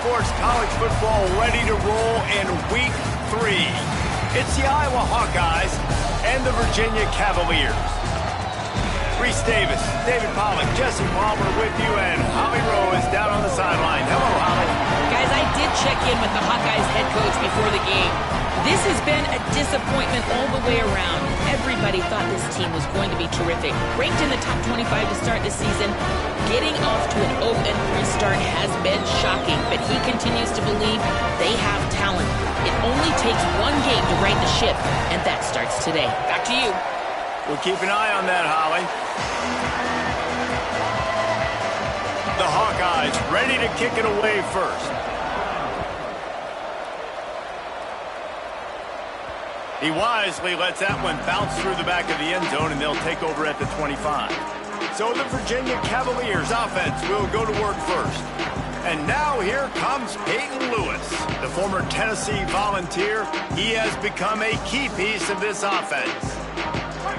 Sports College Football ready to roll in Week 3. It's the Iowa Hawkeyes and the Virginia Cavaliers. Reese Davis, David Pollack, Jesse Palmer with you, and Holly Rowe is down on the sideline. Hello, Holly. Guys, I did check in with the Hawkeyes head coach before the game. This has been a disappointment all the way around. Everybody thought this team was going to be terrific. Ranked in the top 25 to start the season, getting off to an 0-3 start has been shocking, but he continues to believe they have talent. It only takes one game to right the ship, and that starts today. Back to you. We'll keep an eye on that, Holly. The Hawkeyes ready to kick it away first. He wisely lets that one bounce through the back of the end zone, and they'll take over at the 25. So the Virginia Cavaliers offense will go to work first. And now here comes Peyton Lewis, the former Tennessee Volunteer. He has become a key piece of this offense.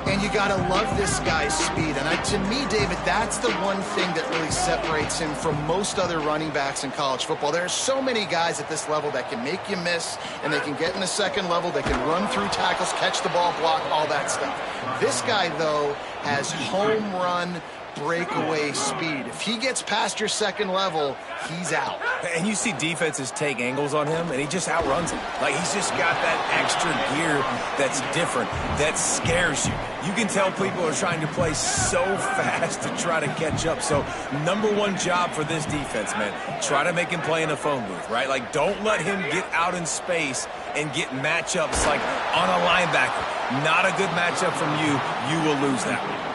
And you got to love this guy's speed. And to me, David, that's the one thing that really separates him from most other running backs in college football. There are so many guys at this level that can make you miss, and they can get in the second level. They can run through tackles, catch the ball, block, all that stuff. This guy, though, has home run breakaway speed. If he gets past your second level, he's out. And you see defenses take angles on him, and he just outruns them. Like, he's just got that extra gear that's different, that scares you. You can tell people are trying to play so fast to try to catch up. So, number one job for this defense, man, try to make him play in a phone booth, right? Like, don't let him get out in space and get matchups like on a linebacker. Not a good matchup from you. You will lose that one.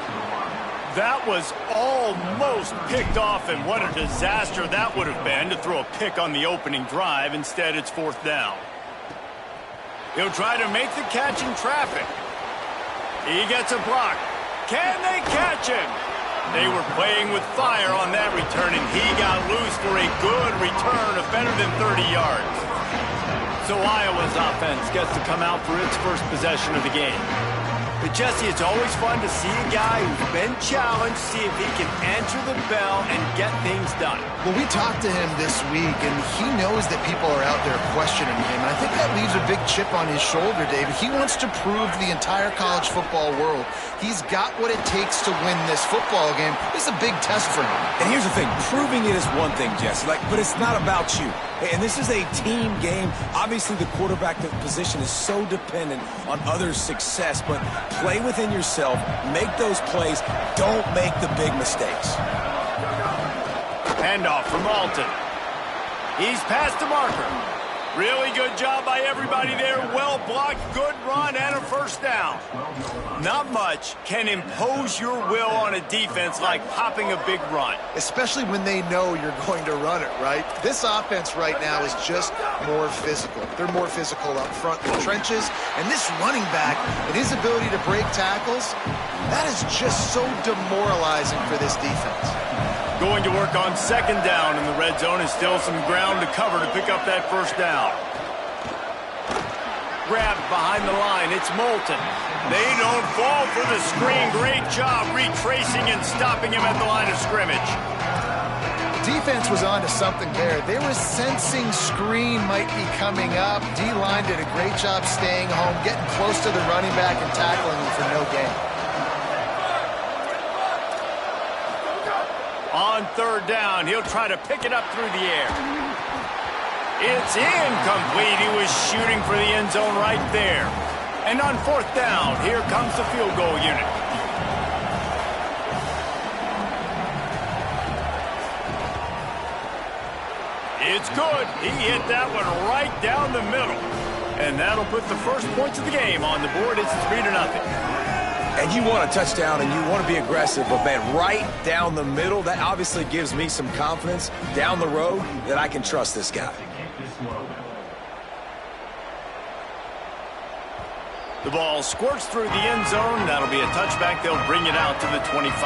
That was almost picked off, and what a disaster that would have been to throw a pick on the opening drive. Instead, it's fourth down. He'll try to make the catch in traffic. He gets a block. Can they catch him? They were playing with fire on that return, and he got loose for a good return of better than 30 yards. So Iowa's offense gets to come out for its first possession of the game. But, Jesse, it's always fun to see a guy who's been challenged, see if he can answer the bell and get things done. Well, we talked to him this week, and he knows that people are out there questioning him. And I think that leaves a big chip on his shoulder, David. He wants to prove to the entire college football world he's got what it takes to win this football game. This is a big test for him. And here's the thing. Proving it is one thing, Jesse, but it's not about you. And this is a team game. Obviously, the quarterback position is so dependent on others' success, but play within yourself, make those plays, don't make the big mistakes. Handoff from Alton. He's past the marker. Really good job by everybody there. Well blocked, good run, and a first down. Not much can impose your will on a defense like popping a big run. Especially when they know you're going to run it, right? This offense right now is just more physical. They're more physical up front in the trenches. And this running back and his ability to break tackles, that is just so demoralizing for this defense. Going to work on second down in the red zone, and still some ground to cover to pick up that first down. Grabbed behind the line, it's Moulton. They don't fall for the screen. Great job retracing and stopping him at the line of scrimmage. Defense was on to something there. They were sensing screen might be coming up. D-line did a great job staying home, getting close to the running back and tackling him for no gain. On third down, he'll try to pick it up through the air. It's incomplete. He was shooting for the end zone right there. And on fourth down, here comes the field goal unit. It's good. He hit that one right down the middle. And that'll put the first points of the game on the board. It's 3-0. And you want a touchdown and you want to be aggressive, but, man, right down the middle, that obviously gives me some confidence down the road that I can trust this guy. The ball squirts through the end zone. That'll be a touchback. They'll bring it out to the 25.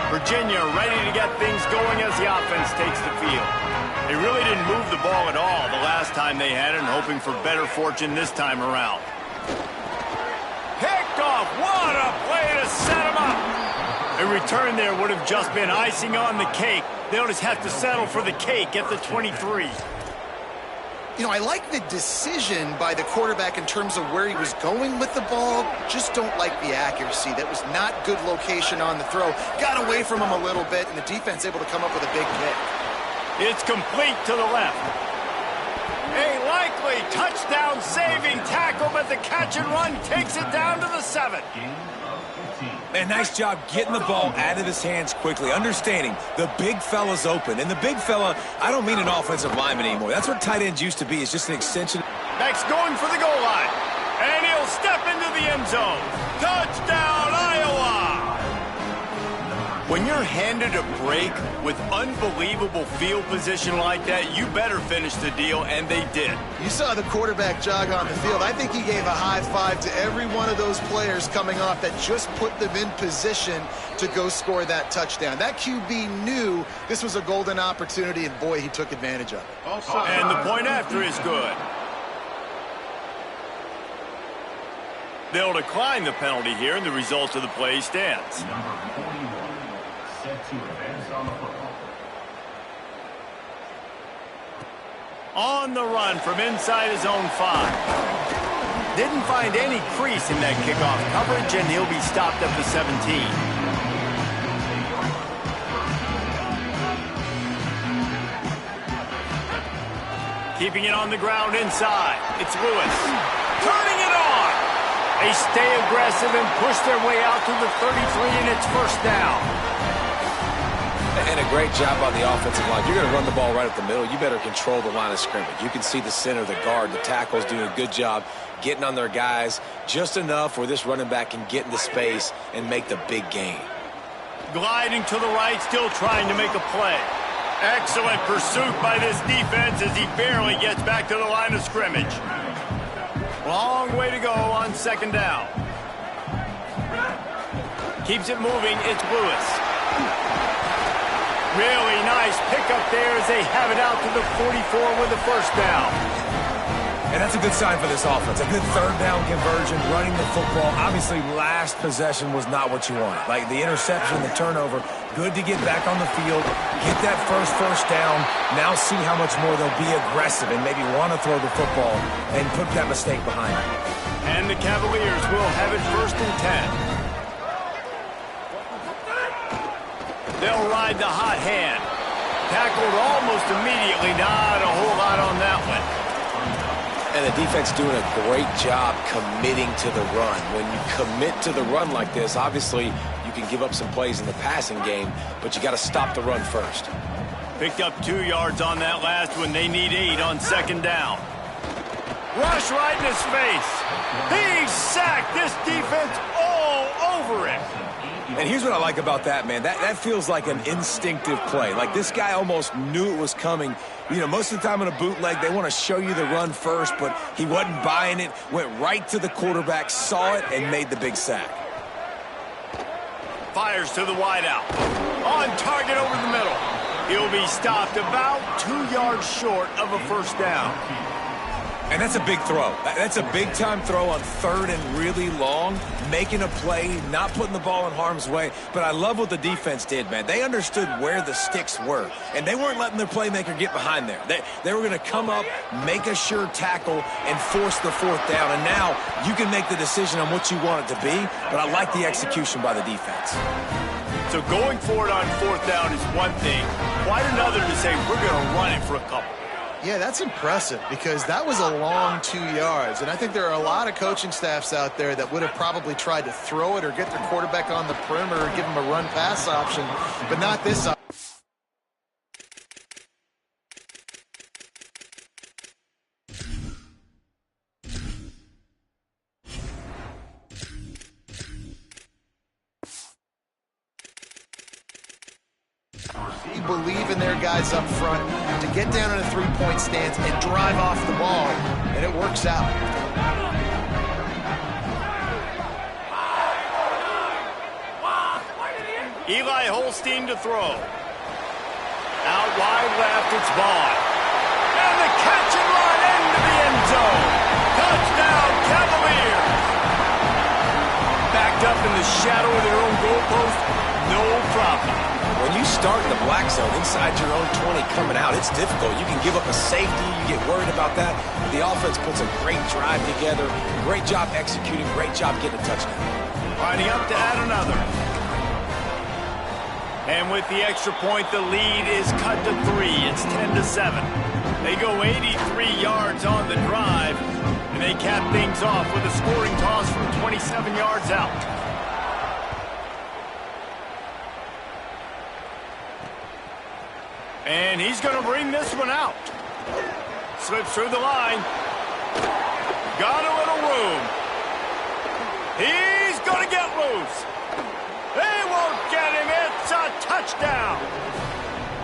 Virginia ready to get things going as the offense takes the field. They really didn't move the ball at all the last time they had it, and hoping for better fortune this time around. Picked off. What a play to set him up. A return there would have just been icing on the cake. They'll just have to settle for the cake at the 23. You know, I like the decision by the quarterback in terms of where he was going with the ball. Just don't like the accuracy. That was not good location on the throw. Got away from him a little bit, and the defense able to come up with a big kick. It's complete to the left. A likely touchdown-saving tackle, but the catch and run takes it down to the 7. Man, nice job getting the ball out of his hands quickly, understanding the big fella's open. And the big fella, I don't mean an offensive lineman anymore. That's what tight ends used to be. It's just an extension. Next, going for the goal line. And he'll step into the end zone. Touchdown, Iowa! When you're handed a break with unbelievable field position like that, you better finish the deal, and they did. You saw the quarterback jog on the field. I think he gave a high five to every one of those players coming off that just put them in position to go score that touchdown. That QB knew this was a golden opportunity, and boy, he took advantage of it. And the point after is good. They'll decline the penalty here, and the result of the play stands. On the run from inside his own 5. Didn't find any crease in that kickoff coverage, and he'll be stopped at the 17. Keeping it on the ground inside. It's Lewis. Turning it on. They stay aggressive and push their way out to the 33, and it's first down. And a great job on the offensive line. You're going to run the ball right up the middle. You better control the line of scrimmage. You can see the center, the guard, the tackles doing a good job getting on their guys just enough where this running back can get into space and make the big gain. Gliding to the right, still trying to make a play. Excellent pursuit by this defense as he barely gets back to the line of scrimmage. Long way to go on second down. Keeps it moving. It's Lewis. Really nice pickup there as they have it out to the 44 with the first down. And that's a good sign for this offense. A good third down conversion, running the football. Obviously, last possession was not what you wanted. Like the interception, the turnover, good to get back on the field, get that first down. Now see how much more they'll be aggressive and maybe want to throw the football and put that mistake behind them. And the Cavaliers will have it 1st and 10. They'll ride the hot hand. Tackled almost immediately. Not a whole lot on that one. And the defense doing a great job committing to the run. When you commit to the run like this, obviously you can give up some plays in the passing game, but you got to stop the run first. Picked up 2 yards on that last one. They need 8 on second down. Rush right in his face. He's sacked. This defense all over it. And here's what I like about that, man. That feels like an instinctive play. Like this guy almost knew it was coming. You know, most of the time in a bootleg, they want to show you the run first, but he wasn't buying it, went right to the quarterback, saw it, and made the big sack. Fires to the wideout. On target over the middle. He'll be stopped about 2 yards short of a first down. And that's a big throw. That's a big-time throw on 3rd and really long, making a play, not putting the ball in harm's way. But I love what the defense did, man. They understood where the sticks were, and they weren't letting their playmaker get behind there. They were going to come up, make a sure tackle, and force the 4th down. And now you can make the decision on what you want it to be, but I like the execution by the defense. So going for it on 4th down is one thing. Quite another to say we're going to run it for a couple. Yeah, that's impressive because that was a long 2 yards. And I think there are a lot of coaching staffs out there that would have probably tried to throw it or get their quarterback on the perimeter or give him a run-pass option, but not this option. Believe in their guys up front to get down in a three-point stance and drive off the ball, and it works out. Eli Holstein to throw. Out wide left, it's Vaughn. And the catch and run into the end zone. Touchdown, Cavaliers. Backed up in the shadow of their own goalpost, no problem. when you start in the black zone inside your own 20 coming out, it's difficult. You can give up a safety. You get worried about that. The offense puts a great drive together. Great job executing. Great job getting a touchdown. Lining up to add another. And with the extra point, the lead is cut to 3. It's 10-7. They go 83 yards on the drive, and they cap things off with a scoring toss from 27 yards out. And he's going to bring this one out. Slips through the line. Got a little room. He's going to get loose. They won't get him. It's a touchdown.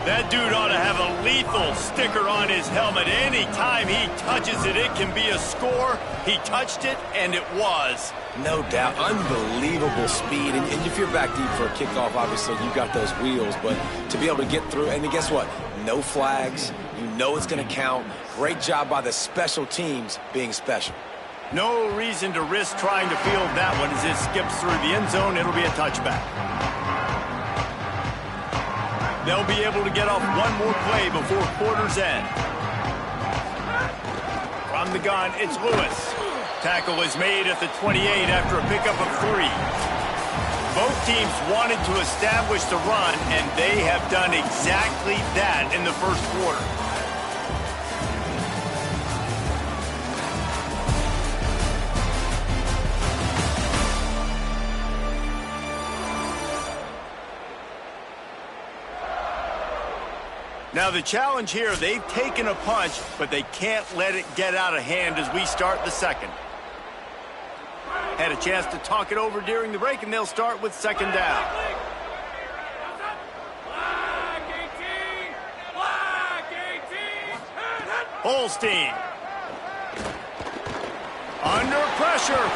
That dude ought to have a lethal sticker on his helmet. Anytime he touches it, it can be a score. He touched it, and it was. No doubt. Unbelievable speed. And if you're back deep for a kickoff, obviously you got those wheels. But to be able to get through, and guess what? No flags. You know it's going to count. Great job by the special teams being special. No reason to risk trying to field that one as it skips through the end zone. It'll be a touchback. They'll be able to get off one more play before quarter's end. From the gun, it's Lewis. Tackle is made at the 28 after a pickup of 3. Both teams wanted to establish the run, and they have done exactly that in the first quarter. Now the challenge here, they've taken a punch, but they can't let it get out of hand as we start the second. Had a chance to talk it over during the break, and they'll start with second down. Holstein. Under pressure.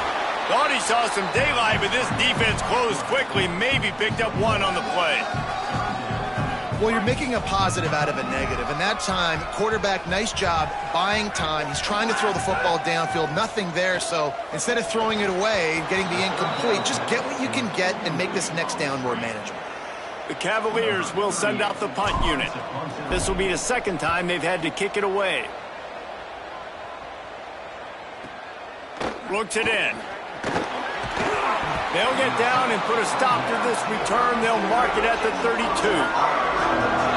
Thought he saw some daylight, but this defense closed quickly, maybe picked up one on the play. Well, you're making a positive out of a negative. And that time, quarterback, nice job buying time. He's trying to throw the football downfield. Nothing there. So instead of throwing it away and getting the incomplete, just get what you can get and make this next down more manageable. The Cavaliers will send out the punt unit. This will be the second time they've had to kick it away. Looks it in. They'll get down and put a stop to this return. They'll mark it at the 32.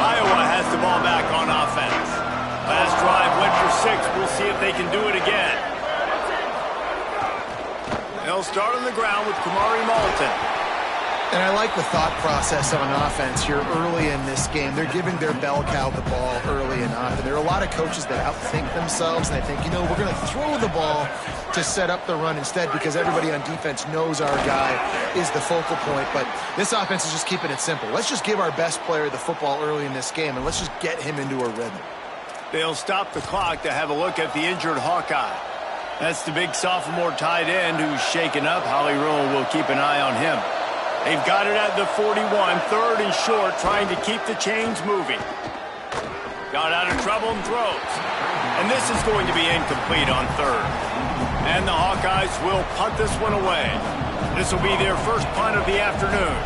Iowa has the ball back on offense. Last drive went for 6. We'll see if they can do it again. They'll start on the ground with Kamari Malton. And I like the thought process on offense here early in this game. They're giving their bell cow the ball early enough. And there are a lot of coaches that outthink themselves. And they think, you know, we're going to throw the ball to set up the run instead because everybody on defense knows our guy is the focal point. But this offense is just keeping it simple. Let's just give our best player the football early in this game, and let's just get him into a rhythm. They'll stop the clock to have a look at the injured Hawkeye. That's the big sophomore tight end who's shaken up. Holly Rowe will keep an eye on him. They've got it at the 41, 3rd and short, trying to keep the chains moving. Got out of trouble and throws. And this is going to be incomplete on 3rd. And the Hawkeyes will punt this one away. This will be their first punt of the afternoon.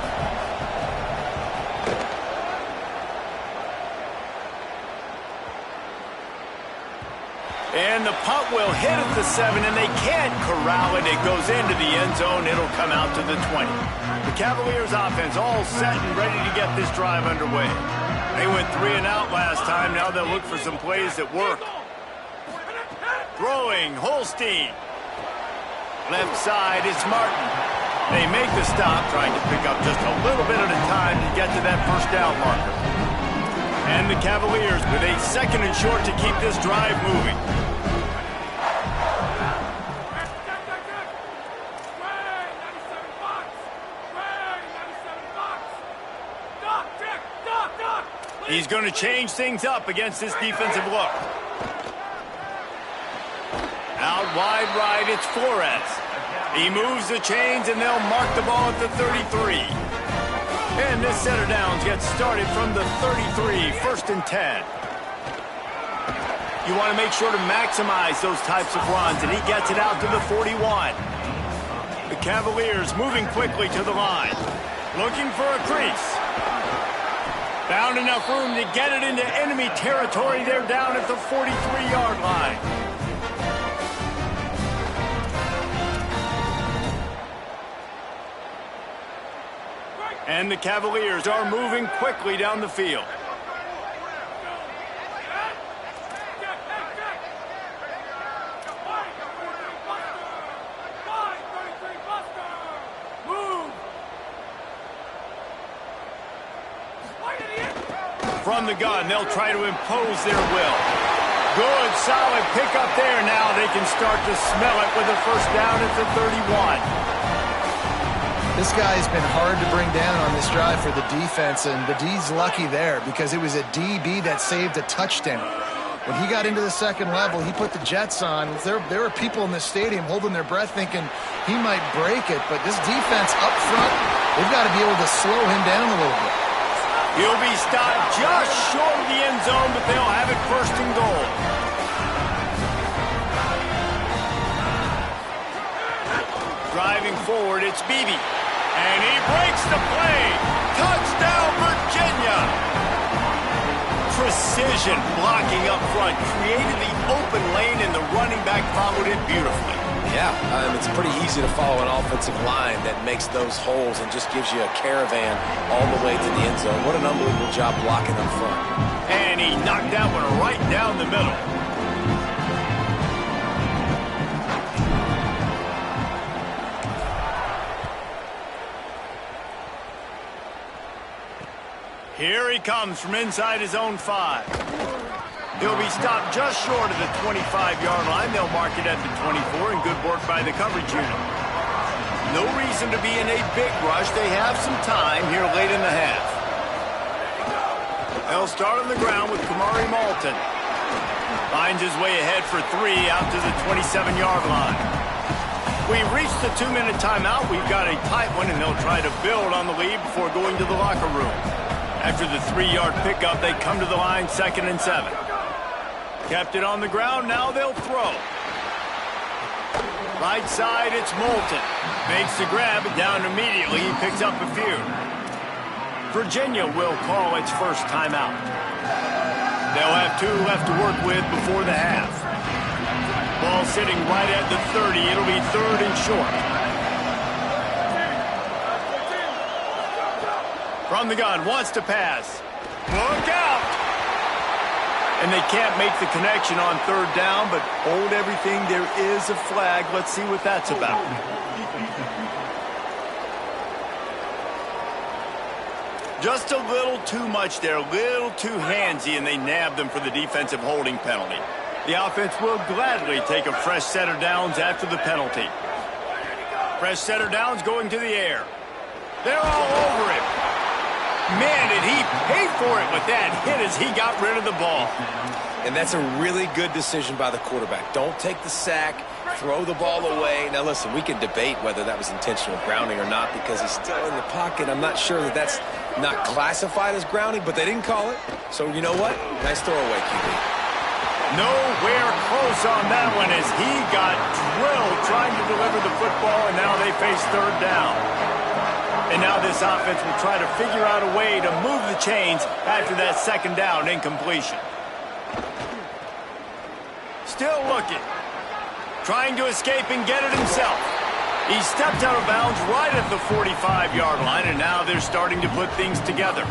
And the punt will hit at the 7, and they can't corral it. It goes into the end zone. It'll come out to the 20. The Cavaliers offense all set and ready to get this drive underway. They went 3 and out last time. Now they'll look for some plays that work. Throwing, Holstein. Left side, it's Martin. They make the stop, trying to pick up just a little bit at a time to get to that first down marker. And the Cavaliers with a 2nd and short to keep this drive moving. He's going to change things up against this defensive look. Out wide right, it's Flores. He moves the chains, and they'll mark the ball at the 33. And this set of downs gets started from the 33, 1st and 10. You want to make sure to maximize those types of runs, and he gets it out to the 41. The Cavaliers moving quickly to the line. Looking for a crease. Found enough room to get it into enemy territory. They're down at the 43-yard line. And the Cavaliers are moving quickly down the field. From the gun, they'll try to impose their will. Good, solid pickup there. Now they can start to smell it with a first down at the 31. This guy's been hard to bring down on this drive for the defense, and the D's lucky there because it was a DB that saved a touchdown. When he got into the second level, he put the Jets on. There were people in the stadium holding their breath thinking he might break it, but this defense up front, they've got to be able to slow him down a little bit. He'll be stopped just short of the end zone, but they'll have it first and goal. Driving forward, it's Beebe. And he breaks the play. Touchdown, Virginia. Precision blocking up front. Created the open lane, and the running back followed it beautifully. Yeah, it's pretty easy to follow an offensive line that makes those holes and just gives you a caravan all the way to the end zone. What an unbelievable job blocking up front. And he knocked that one right down the middle. Here he comes from inside his own 5. He'll be stopped just short of the 25-yard line. They'll mark it at the 24, and good work by the coverage unit. No reason to be in a big rush. They have some time here late in the half. They'll start on the ground with Kamari Malton. Finds his way ahead for 3 out to the 27-yard line. We've reached the 2-minute timeout. We've got a tight one, and they'll try to build on the lead before going to the locker room. After the 3-yard pickup, they come to the line 2nd and 7. Kept it on the ground, now they'll throw. Right side, it's Moulton. Makes the grab, down immediately, he picks up a few. Virginia will call its first timeout. They'll have 2 left to work with before the half. Ball sitting right at the 30, it'll be 3rd and short. From the gun, wants to pass. Look out! And they can't make the connection on 3rd down, but hold everything. There is a flag. Let's see what that's about. Just a little too much there, a little too handsy, and they nabbed them for the defensive holding penalty. The offense will gladly take a fresh set of downs after the penalty. Fresh set of downs going to the air. They're all over him. Man, did he pay for it with that hit as he got rid of the ball. And that's a really good decision by the quarterback. Don't take the sack, throw the ball away. Now, listen, we can debate whether that was intentional grounding or not because he's still in the pocket. I'm not sure that that's not classified as grounding, but they didn't call it. So, you know what? Nice throwaway, QB. Nowhere close on that one as he got drilled trying to deliver the football, and now they face 3rd down. And now this offense will try to figure out a way to move the chains after that 2nd down incompletion. Still looking. Trying to escape and get it himself. He stepped out of bounds right at the 45-yard line, and now they're starting to put things together.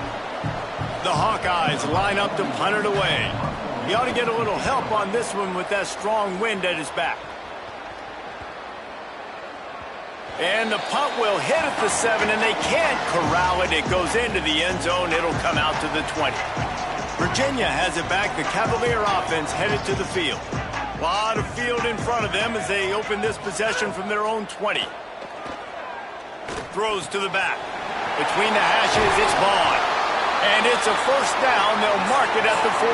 The Hawkeyes line up to punt it away. He ought to get a little help on this one with that strong wind at his back. And the punt will hit at the 7, and they can't corral it. It goes into the end zone. It'll come out to the 20. Virginia has it back. The Cavalier offense headed to the field. A lot of field in front of them as they open this possession from their own 20. Throws to the back. Between the hashes, it's Vaughn. And it's a first down. They'll mark it at the 44.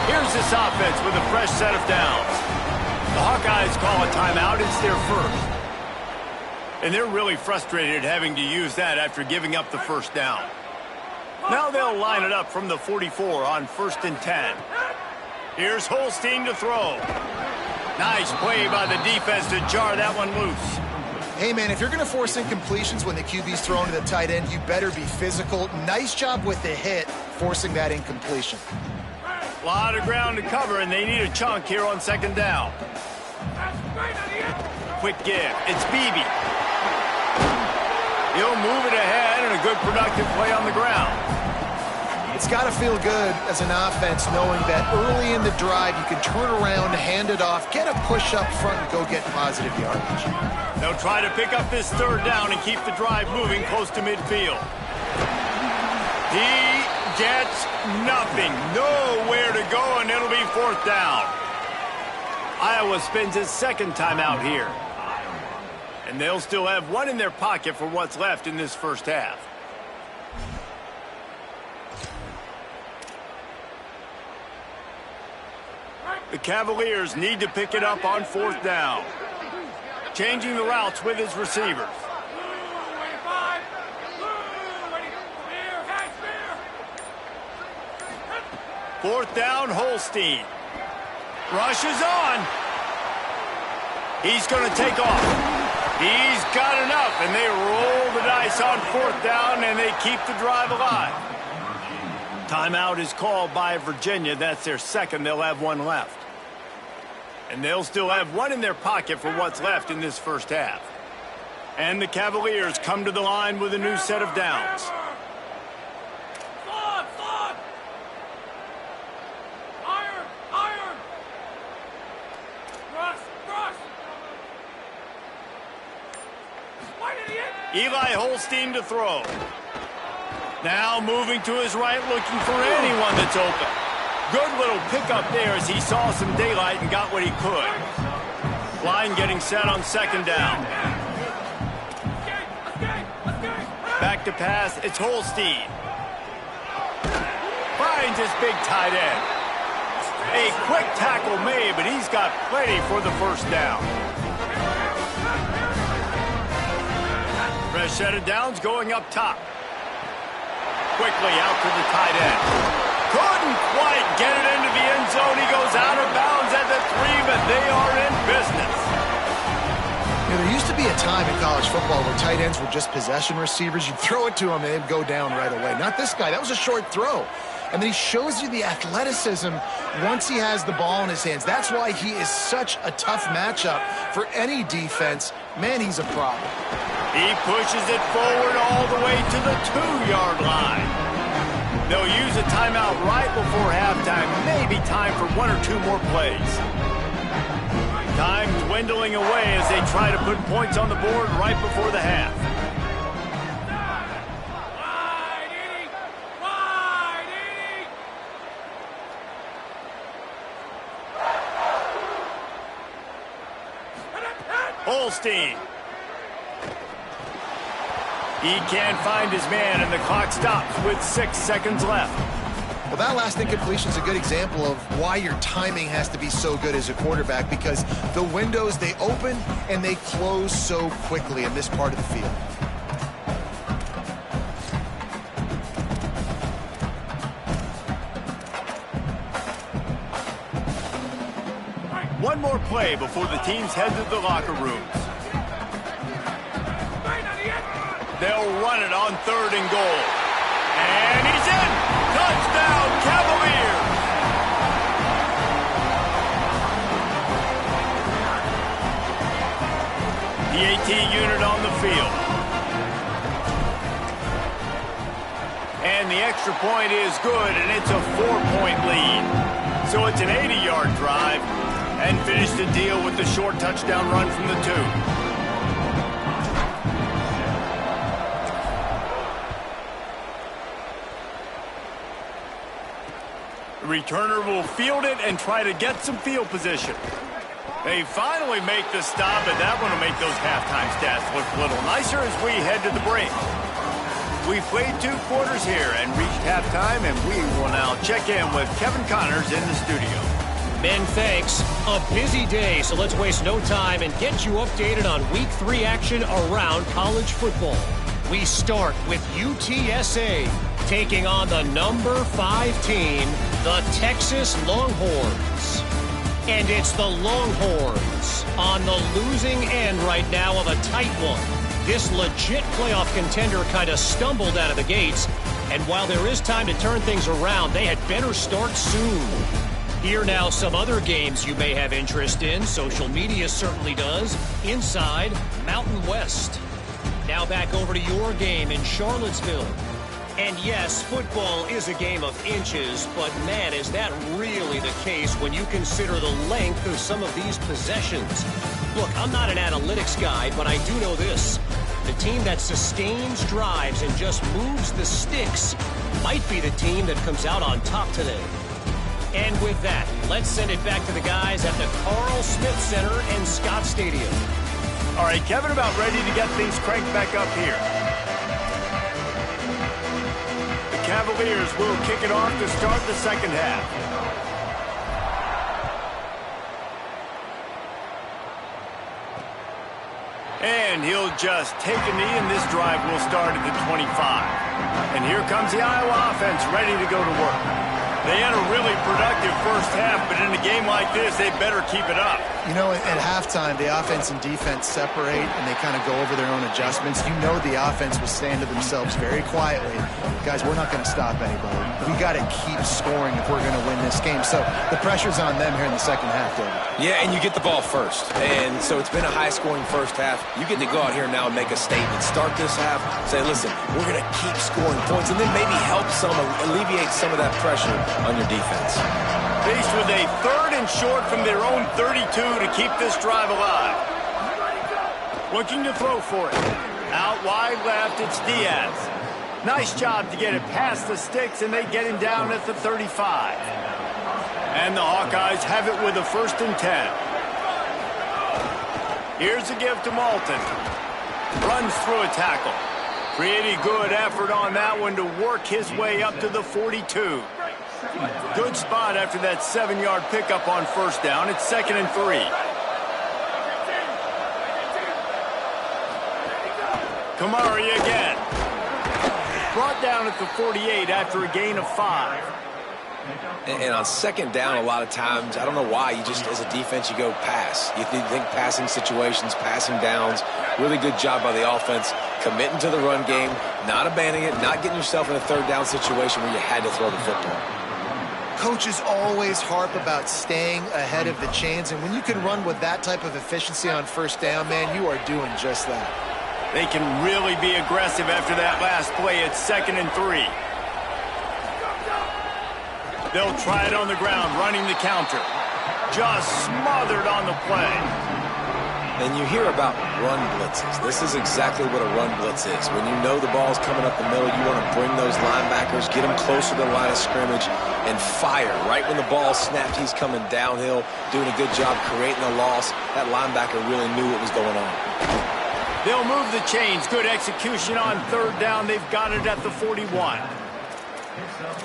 Here's this offense with a fresh set of downs. The Hawkeyes call a timeout. It's their first. And they're really frustrated having to use that after giving up the first down. Now they'll line it up from the 44 on 1st and 10. Here's Holstein to throw. Nice play by the defense to jar that one loose. Hey, man, if you're going to force incompletions when the QB's thrown to the tight end, you better be physical. Nice job with the hit, forcing that incompletion. A lot of ground to cover, and they need a chunk here on second down. Quick give. It's Beebe. He'll move it ahead, and a good productive play on the ground. It's got to feel good as an offense knowing that early in the drive you can turn around, hand it off, get a push up front, and go get positive yardage. They'll try to pick up this third down and keep the drive moving close to midfield. He gets nothing. Nowhere to go, and it'll be fourth down. Iowa spends his second time out here. And they'll still have one in their pocket for what's left in this first half. The Cavaliers need to pick it up on fourth down. Changing the routes with his receivers. Fourth down, Holstein. Rushes on. He's going to take off. He's got enough, and they roll the dice on fourth down, and they keep the drive alive. Timeout is called by Virginia. That's their second. They'll have one left. And they'll still have one in their pocket for what's left in this first half. And the Cavaliers come to the line with a new set of downs. Eli Holstein to throw. Now moving to his right, looking for anyone that's open. Good little pickup there as he saw some daylight and got what he could. Line getting set on second down. Back to pass, it's Holstein. Finds his big tight end. A quick tackle made, but he's got plenty for the first down. Fresh set of downs going up top. Quickly out to the tight end. Couldn't quite get it into the end zone. He goes out of bounds at the 3, but they are in business. You know, there used to be a time in college football where tight ends were just possession receivers. You'd throw it to him and they'd go down right away. Not this guy. That was a short throw. And then he shows you the athleticism once he has the ball in his hands. That's why he is such a tough matchup for any defense. Man, he's a problem. He pushes it forward all the way to the 2-yard line. They'll use a timeout right before halftime. Maybe time for one or two more plays. Time dwindling away as they try to put points on the board right before the half. Holstein. He can't find his man, and the clock stops with 6 seconds left. Well, that last incompletion is a good example of why your timing has to be so good as a quarterback, because the windows, they open and they close so quickly in this part of the field. One more play before the teams head to the locker rooms. They'll run it on 3rd and goal. And he's in! Touchdown, Cavaliers! The AT unit on the field. And the extra point is good, and it's a 4-point lead. So it's an 80-yard drive, and finish the deal with the short touchdown run from the 2. The returner will field it and try to get some field position. They finally make the stop, and that one will make those halftime stats look a little nicer as we head to the break. We've played 2 quarters here and reached halftime, and we will now check in with Kevin Connors in the studio. Ben, thanks. A busy day, so let's waste no time and get you updated on Week 3 action around college football. We start with UTSA taking on the number 5 team, the Texas Longhorns. And it's the Longhorns on the losing end right now of a tight one. This legit playoff contender kind of stumbled out of the gates. And while there is time to turn things around, they had better start soon. Here now some other games you may have interest in. Social media certainly does. Inside Mountain West. Now back over to your game in Charlottesville. And yes, football is a game of inches, but man, is that really the case when you consider the length of some of these possessions. Look, I'm not an analytics guy, but I do know this. The team that sustains drives and just moves the sticks might be the team that comes out on top today. And with that, let's send it back to the guys at the Carl Smith Center and Scott Stadium. All right, Kevin, about ready to get things cranked back up here. The Cavaliers will kick it off to start the second half. And he'll just take a knee, and this drive will start at the 25. And here comes the Iowa offense ready to go to work. They had a really productive first half, but in a game like this, they better keep it up. You know, at halftime, the offense and defense separate, and they kind of go over their own adjustments. You know the offense was saying to themselves very quietly, guys, we're not going to stop anybody. We got to keep scoring if we're going to win this game. So the pressure's on them here in the second half, David. Yeah, and you get the ball first. And so it's been a high-scoring first half. You get to go out here now and make a statement. Start this half, say, listen, we're going to keep scoring points, and then maybe help alleviate some of that pressure on your defense. Faced with a 3rd and short from their own 32 to keep this drive alive. Looking to throw for it. Out wide left, it's Diaz. Nice job to get it past the sticks, and they get him down at the 35. And the Hawkeyes have it with a 1st and 10. Here's a give to Malton. Runs through a tackle. Pretty good effort on that one to work his way up to the 42. Good spot after that 7-yard pickup on 1st down. It's 2nd and 3. Kamari again. Brought down at the 48 after a gain of 5. And on 2nd down, a lot of times, I don't know why, you just, as a defense, you go pass. You think passing situations, passing downs. Really good job by the offense, committing to the run game, not abandoning it, not getting yourself in a 3rd down situation where you had to throw the football. Coaches always harp about staying ahead of the chains, and when you can run with that type of efficiency on 1st down, man, you are doing just that. They can really be aggressive after that last play. It's 2nd and 3. They'll try it on the ground, running the counter. Just smothered on the play. And you hear about run blitzes. This is exactly what a run blitz is. When you know the ball's coming up the middle, you want to bring those linebackers, get them closer to the line of scrimmage, and fire. Right when the ball snapped, he's coming downhill, doing a good job creating a loss. That linebacker really knew what was going on. They'll move the chains. Good execution on 3rd down. They've got it at the 41.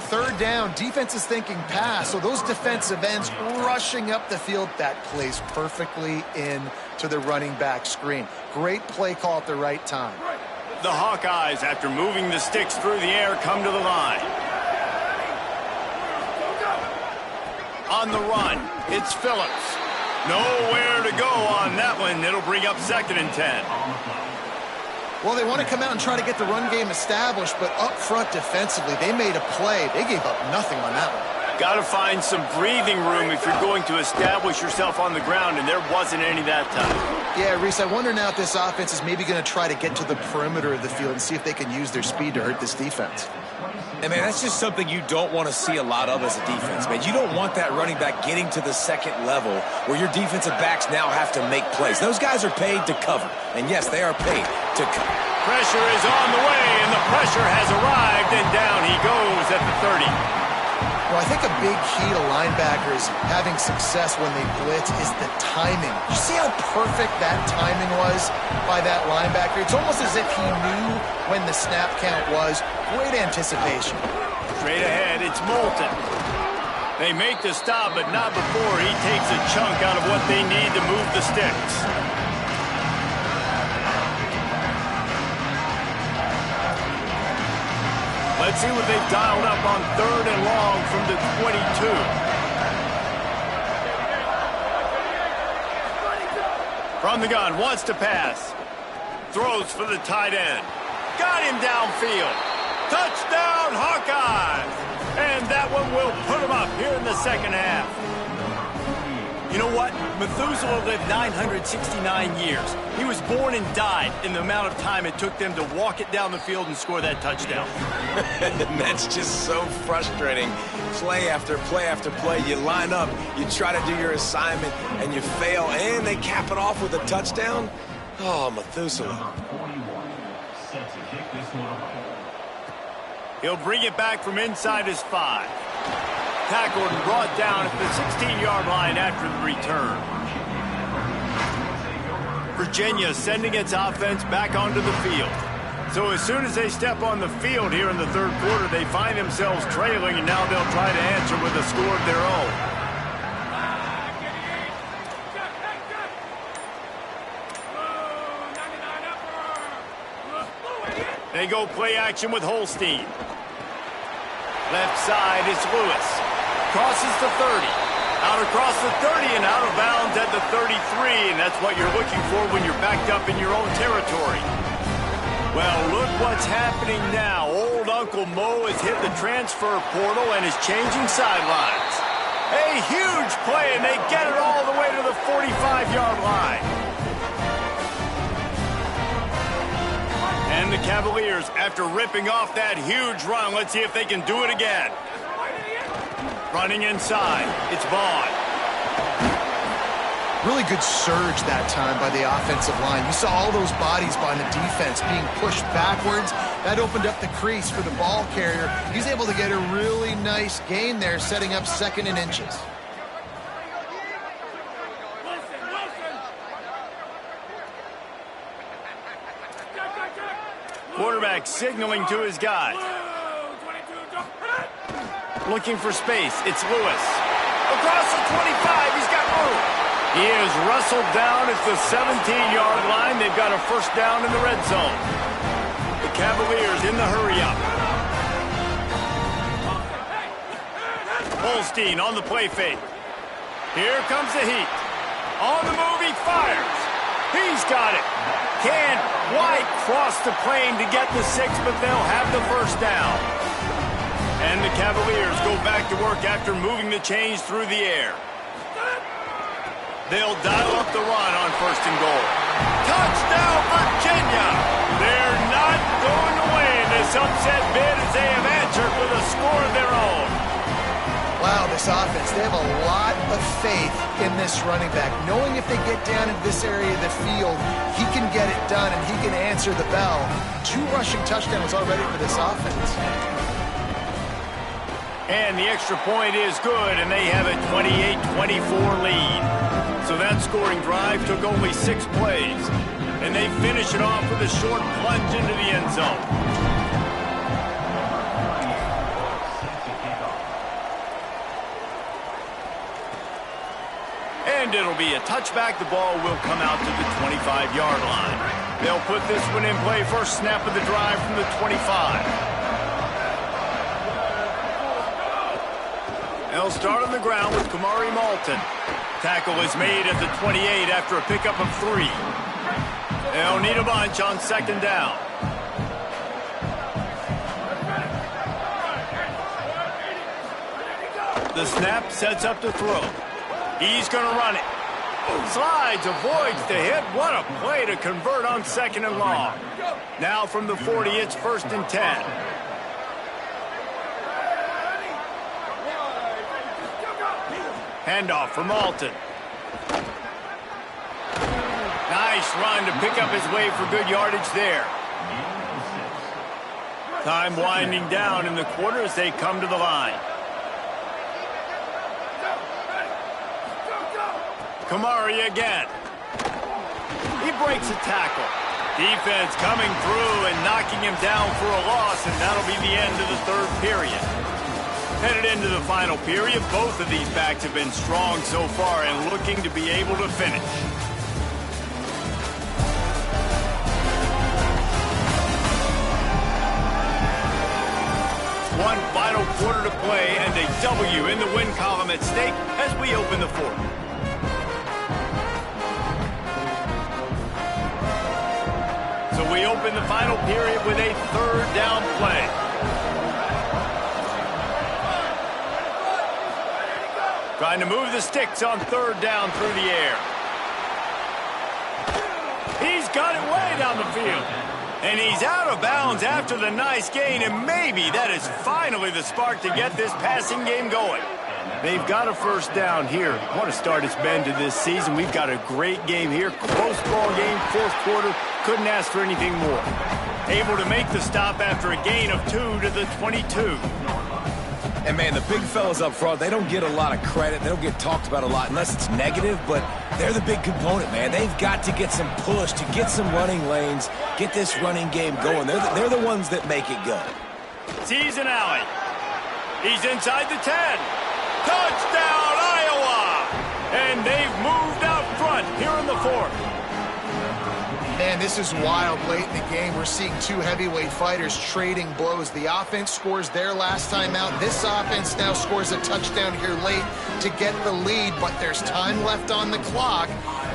3rd down, defense is thinking pass, so those defensive ends rushing up the field, that plays perfectly into the running back screen. Great play call at the right time. The Hawkeyes, after moving the sticks through the air, come to the line. On the run, it's Phillips. Nowhere to go on that one. It'll bring up 2nd and 10. Well, they want to come out and try to get the run game established, but up front defensively, they made a play. They gave up nothing on that one. Got to find some breathing room if you're going to establish yourself on the ground, and there wasn't any that time. Yeah, Reese, I wonder now if this offense is maybe going to try to get to the perimeter of the field and see if they can use their speed to hurt this defense. And, man, that's just something you don't want to see a lot of as a defense, man. You don't want that running back getting to the 2nd level where your defensive backs now have to make plays. Those guys are paid to cover. And, yes, they are paid to cover. Pressure is on the way, and the pressure has arrived, and down he goes at the 30. Well, I think a big key to linebackers having success when they blitz is the timing. You see how perfect that timing was by that linebacker? It's almost as if he knew when the snap count was. Great anticipation. Straight ahead, it's Moulton. They make the stop, but not before he takes a chunk out of what they need to move the sticks. Let's see what they've dialed up on 3rd and long from the 22. From the gun, wants to pass. Throws for the tight end. Got him downfield. Touchdown, Hawkeyes! And that one will put him up here in the second half. You know what? Methuselah lived 969 years. He was born and died in the amount of time it took them to walk it down the field and score that touchdown. And that's just so frustrating. Play after play after play. You line up, you try to do your assignment, and you fail, and they cap it off with a touchdown? Oh, Methuselah. He'll bring it back from inside his 5. Tackled and brought down at the 16-yard line after the return. Virginia sending its offense back onto the field. So as soon as they step on the field here in the third quarter, they find themselves trailing, and now they'll try to answer with a score of their own. They go play action with Holstein. Left side is Lewis. Crosses the 30. Out across the 30 and out of bounds at the 33. And that's what you're looking for when you're backed up in your own territory. Well, look what's happening now. Old Uncle Mo has hit the transfer portal and is changing sidelines. A huge play, and they get it all the way to the 45-yard line. And the Cavaliers, after ripping off that huge run, let's see if they can do it again. Running inside, it's Vaughn. Really good surge that time by the offensive line. You saw all those bodies by the defense being pushed backwards. That opened up the crease for the ball carrier. He's able to get a really nice gain there, setting up 2nd and inches. Quarterback signaling to his guys. Looking for space. It's Lewis. Across the 25. He's got room. He is wrestled down at the 17-yard line. They've got a first down in the red zone. The Cavaliers in the hurry-up. Holstein on the play fake. Here comes the heat. On the move, he fires. He's got it. Can't quite cross the plane to get the 6, but they'll have the first down. And the Cavaliers go back to work after moving the chains through the air. They'll dial up the run on 1st and goal. Touchdown, Virginia! They're not going away in this upset bid as they have answered with a score of their own. Wow, this offense, they have a lot of faith in this running back. Knowing if they get down into this area of the field, he can get it done and he can answer the bell. 2 rushing touchdowns already for this offense. And the extra point is good, and they have a 28-24 lead. So that scoring drive took only 6 plays. And they finish it off with a short plunge into the end zone. And it'll be a touchback. The ball will come out to the 25-yard line. They'll put this one in play. First snap of the drive from the 25. They'll start on the ground with Kamari Malton. Tackle is made at the 28 after a pickup of 3. They'll need a bunch on 2nd down. The snap sets up to throw. He's going to run it. Slides, avoids the hit. What a play to convert on 2nd and long. Now from the 40, it's 1st and 10. Handoff for Malton. Nice run to pick up his way for good yardage there. Time winding down in the quarter as they come to the line. Kamari again. He breaks a tackle. Defense coming through and knocking him down for a loss, and that'll be the end of the 3rd period. Headed into the final period, both of these backs have been strong so far and looking to be able to finish. One final quarter to play and a W in the win column at stake as we open the 4th. open the final period with a third down play. Trying to move the sticks on third down through the air. He's got it way down the field. And he's out of bounds after the nice gain, and maybe that is finally the spark to get this passing game going. They've got a first down here. What a start it's been to this season. We've got a great game here. Close ball game, fourth quarter. Couldn't ask for anything more. Able to make the stop after a gain of 2 to the 22. And, man, the big fellas up front, they don't get a lot of credit. They don't get talked about a lot unless it's negative, but they're the big component, man. They've got to get some push, to get some running lanes, get this running game going. They're the ones that make it go. Sees an alley. He's inside the 10. Touchdown, Iowa! And they've moved out front here in the fourth. Man, this is wild. Late in the game, we're seeing two heavyweight fighters trading blows. The offense scores their last time out. This offense now scores a touchdown here late to get the lead, but there's time left on the clock.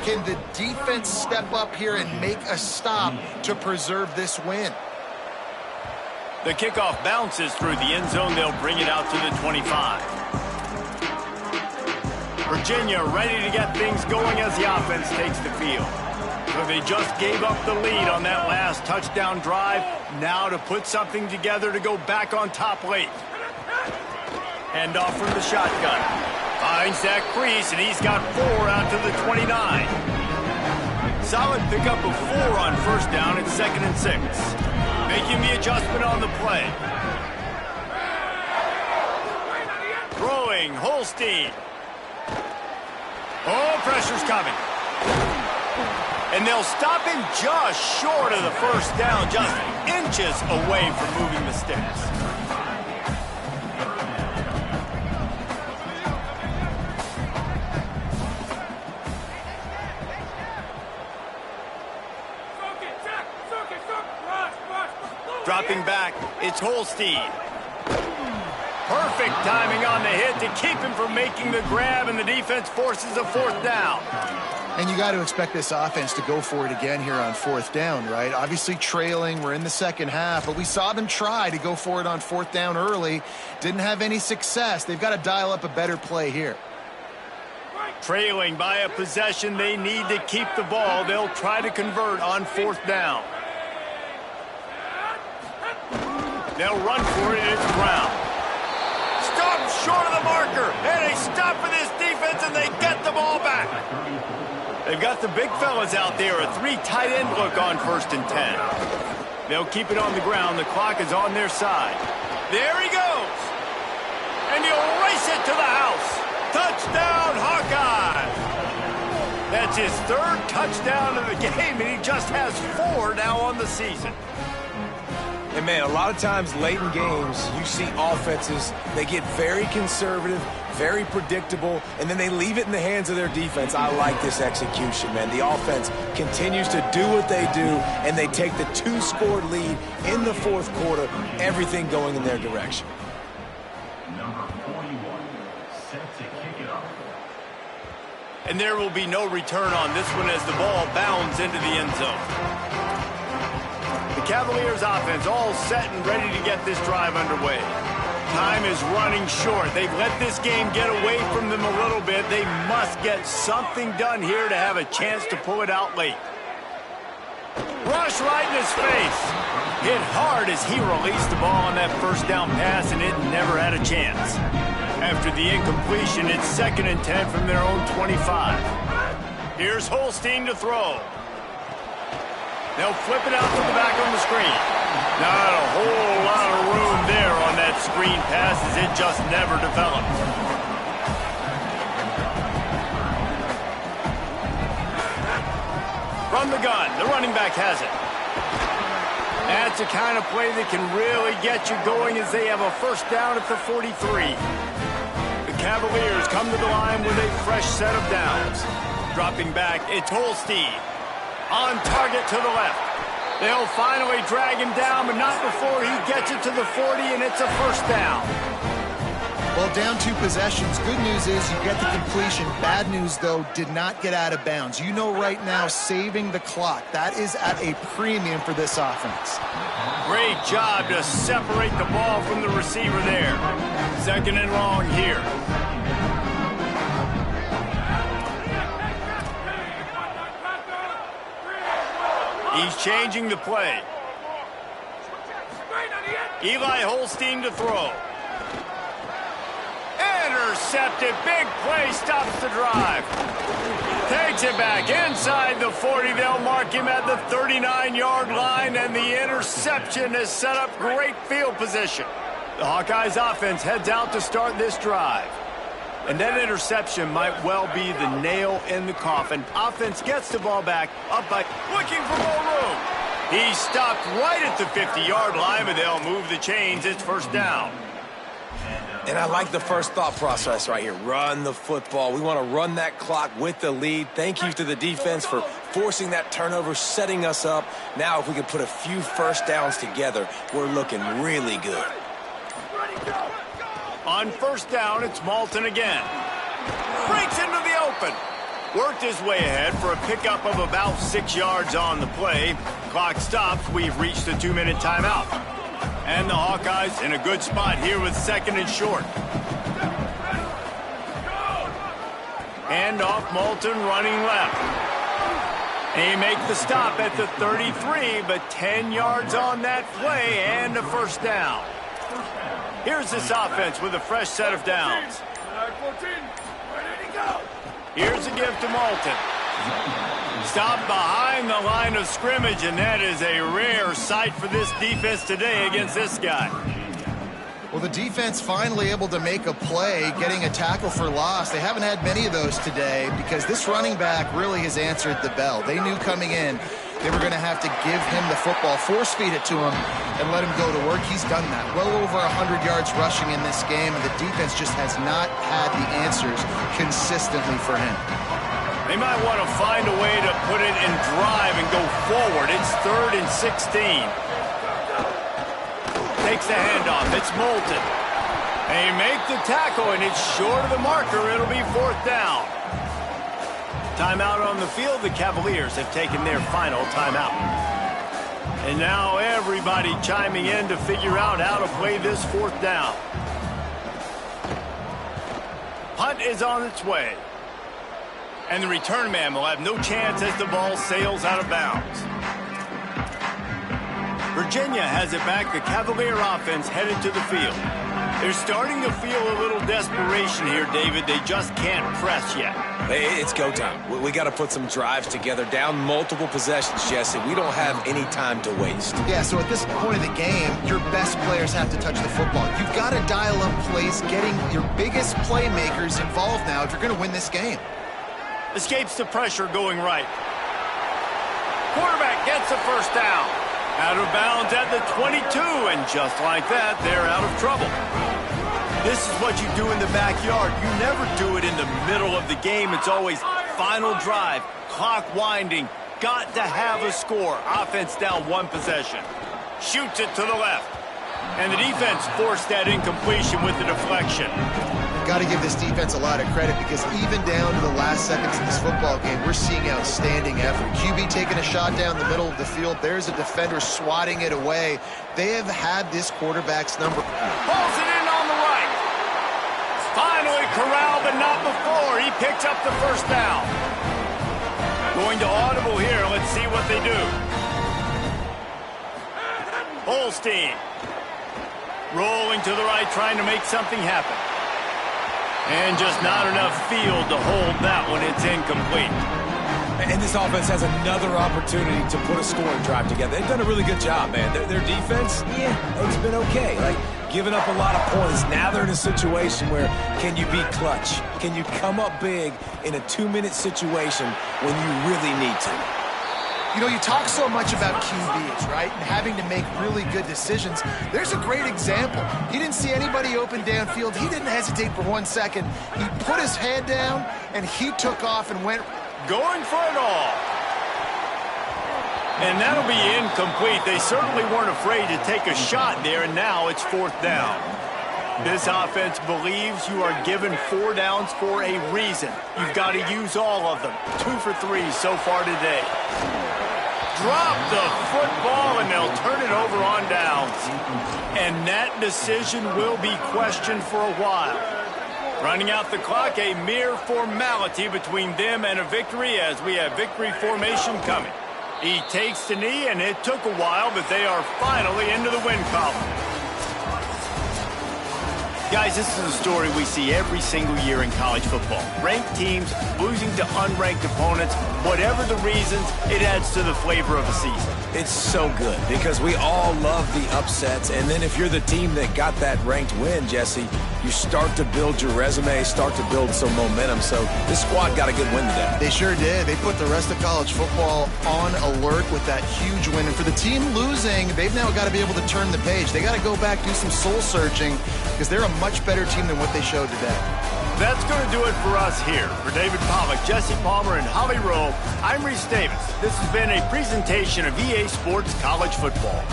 Can the defense step up here and make a stop to preserve this win? The kickoff bounces through the end zone. They'll bring it out to the 25. Virginia ready to get things going as the offense takes the field. So they just gave up the lead on that last touchdown drive. Now to put something together to go back on top late. Hand off from the shotgun. Finds that crease, and he's got 4 out to the 29. Solid pickup of 4 on first down. It's 2nd and 6. Making the adjustment on the play. Throwing, Holstein. Oh, pressure's coming. And they'll stop him just short of the first down, just inches away from moving the sticks. Dropping back, it's Holstein. Perfect timing on the hit to keep him from making the grab, and the defense forces a fourth down. And you got to expect this offense to go for it again here on fourth down, right? Obviously trailing, we're in the second half, but we saw them try to go for it on fourth down early. Didn't have any success. They've got to dial up a better play here. Trailing by a possession, they need to keep the ball. They'll try to convert on fourth down. They'll run for it, and it's Brown. Stopped short of the marker, and a stop for this defense, and they get the ball back. They've got the big fellas out there, a 3 tight end look on 1st and 10. They'll keep it on the ground. The clock is on their side. There he goes. And he'll race it to the house. Touchdown, Hawkeye. That's his 3rd touchdown of the game, and he just has 4 now on the season. And, man, a lot of times late in games, you see offenses, they get very conservative, very predictable, and then they leave it in the hands of their defense. I like this execution, man. The offense continues to do what they do, and they take the 2-score lead in the fourth quarter, everything going in their direction. Number 41, set to kick it off. And there will be no return on this one as the ball bounds into the end zone. The Cavaliers offense all set and ready to get this drive underway. Time is running short. They've let this game get away from them a little bit. They must get something done here to have a chance to pull it out late. Rush right in his face. Hit hard as he released the ball on that first down pass, and it never had a chance. After the incompletion, it's 2nd and 10 from their own 25. Here's Holstein to throw. They'll flip it out to the back on the screen. Not a whole lot of room there on that screen pass as it just never developed. From the gun, the running back has it. That's the kind of play that can really get you going as they have a first down at the 43. The Cavaliers come to the line with a fresh set of downs. Dropping back, it's Holstein. On target to the left. They'll finally drag him down, but not before he gets it to the 40, and it's a first down. Well, down 2 possessions. Good news is you get the completion. Bad news, though, did not get out of bounds. You know right now, saving the clock, that is at a premium for this offense. Great job to separate the ball from the receiver there. 2nd and long here. He's changing the play. Eli Holstein to throw. Intercepted. Big play. Stops the drive. Takes it back inside the 40. They'll mark him at the 39-yard line, and the interception has set up great field position. The Hawkeyes offense heads out to start this drive. And that interception might well be the nail in the coffin. Offense gets the ball back, up by looking for more room. He stopped right at the 50-yard line, but they'll move the chains. It's 1st down. And I like the first thought process right here. Run the football. We want to run that clock with the lead. Thank you to the defense for forcing that turnover, setting us up. Now, if we can put a few first downs together, we're looking really good. On 1st down, it's Malton again. Breaks into the open. Worked his way ahead for a pickup of about 6 yards on the play. Clock stops. We've reached the 2-minute timeout. And the Hawkeyes in a good spot here with 2nd and short. Hand off, Malton running left. They make the stop at the 33, but 10 yards on that play and a 1st down. Here's this offense with a fresh set of downs. Here's a give to Malton. Stopped behind the line of scrimmage, and that is a rare sight for this defense today against this guy. Well, the defense finally able to make a play, getting a tackle for loss. They haven't had many of those today because this running back really has answered the bell. They knew coming in they were going to have to give him the football, force feed it to him, and let him go to work. He's done that. Well over 100 yards rushing in this game, and the defense just has not had the answers consistently for him. They might want to find a way to put it in drive and go forward. It's 3rd and 16. Takes the handoff. It's Malton. They make the tackle, and it's short of the marker. It'll be 4th down. Timeout on the field. The Cavaliers have taken their final timeout. And now everybody chiming in to figure out how to play this 4th down. Punt is on its way. And the return man will have no chance as the ball sails out of bounds. Virginia has it back. The Cavalier offense headed to the field. They're starting to feel a little desperation here, David. They just can't press yet. It's go time. We got to put some drives together, down multiple possessions, Jesse. We don't have any time to waste. Yeah, so at this point of the game, your best players have to touch the football. You've got to dial up plays, getting your biggest playmakers involved now if you're going to win this game. Escapes the pressure going right. Quarterback gets a 1st down. Out of bounds at the 22, and just like that, they're out of trouble. This is what you do in the backyard. You never do it in the middle of the game. It's always final drive, clock winding, got to have a score. Offense down 1 possession. Shoots it to the left. And the defense forced that incompletion with the deflection. Got to give this defense a lot of credit because even down to the last seconds of this football game, we're seeing outstanding effort. QB taking a shot down the middle of the field. There's a defender swatting it away. They have had this quarterback's number. Pulls it in on the right. Finally corralled, but not before. He picks up the 1st down. Going to audible here. Let's see what they do. Holstein. Rolling to the right, trying to make something happen. And just not enough field to hold that one. It's incomplete. And this offense has another opportunity to put a scoring drive together. They've done a really good job, man. Their defense, yeah, it's been okay. Like, giving up a lot of points. Now they're in a situation where can you be clutch? Can you come up big in a 2-minute situation when you really need to? You know, you talk so much about QBs, right, and having to make really good decisions. There's a great example. He didn't see anybody open downfield. He didn't hesitate for 1 second. He put his head down, and he took off and went. Going for it all. And that'll be incomplete. They certainly weren't afraid to take a shot there, and now it's 4th down. This offense believes you are given 4 downs for a reason. You've got to use all of them. 2 for 3 so far today. Drop the football, and they'll turn it over on downs. And that decision will be questioned for a while. Running out the clock, a mere formality between them and a victory as we have victory formation coming. He takes the knee, and it took a while, but they are finally into the win column. Guys, this is a story we see every single year in college football. Ranked teams losing to unranked opponents. Whatever the reasons, it adds to the flavor of the season. It's so good because we all love the upsets. And then if you're the team that got that ranked win, Jesse, you start to build your resume, start to build some momentum. So this squad got a good win today. They sure did. They put the rest of college football on alert with that huge win. And for the team losing, they've now got to be able to turn the page. They got to go back, do some soul searching, because they're a much better team than what they showed today. That's going to do it for us here. For David Pollack, Jesse Palmer, and Holly Rowe, I'm Reese Davis. This has been a presentation of EA Sports College Football.